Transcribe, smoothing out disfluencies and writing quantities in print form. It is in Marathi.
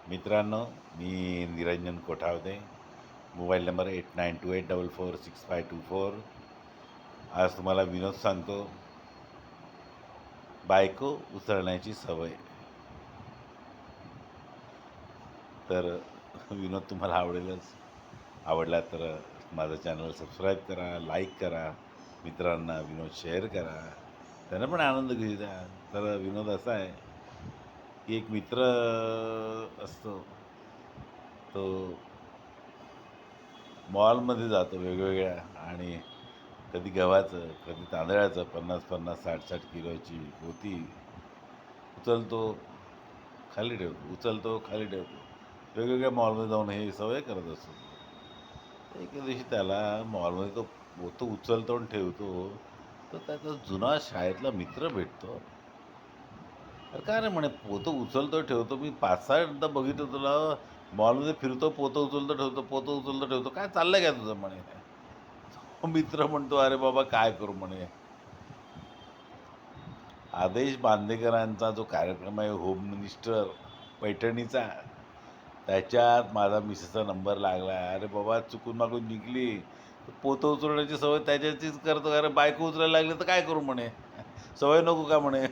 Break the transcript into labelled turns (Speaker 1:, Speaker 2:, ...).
Speaker 1: मित्रांनो, मी निरंजन कोठावदे. Mobile number 8928446524. आज तुम्हाला विनोद सांगतो. बायको उचलण्याची सवय. तर विनोद तुम्हाला आवडेलच. आवडला तर माझं चॅनल सबस्क्राईब करा, लाईक करा, मित्रांना विनोद शेअर करा, त्यांना पण आनंद घेऊ द्या. तर विनोद असा आहे की एक मित्र असतो. तो मॉलमध्ये जातो वेगवेगळ्या आणि कधी गव्हाचं, कधी तांदळाचं 50-50, 60-60 किलोची पोती उचलतो, खाली ठेवतो, उचलतो, खाली ठेवतो. वेगवेगळ्या मॉलमध्ये जाऊन हे सवय करत असतो. तर एके दिवशी त्याला मॉलमध्ये तो पोतं उचलतो आणि ठेवतो, तर त्याचा जुना शाळेतला मित्र भेटतो. "अरे काय रे," म्हणे, "पोतं उचलतो ठेवतो मी 5-6दा बघितलं तुला मॉलमध्ये फिरतो, पोतं उचलतो ठेवतो, पोतं उचलतो ठेवतो. काय चाललंय काय तुझं?" म्हणे. मित्र म्हणतो, "अरे बाबा काय करू," म्हणे, "आदेश बांदेकरांचा जो कार्यक्रम आहे होम मिनिस्टर पैठणीचा, त्याच्यात माझा मिसेसचा नंबर लागला. अरे बाबा चुकून मागून निघाली, पोतं उचलण्याची सवय त्याच्याचीच करतो. अरे बायको उचलायला लागली तर काय करू," म्हणे, "सवय नको का," म्हणे.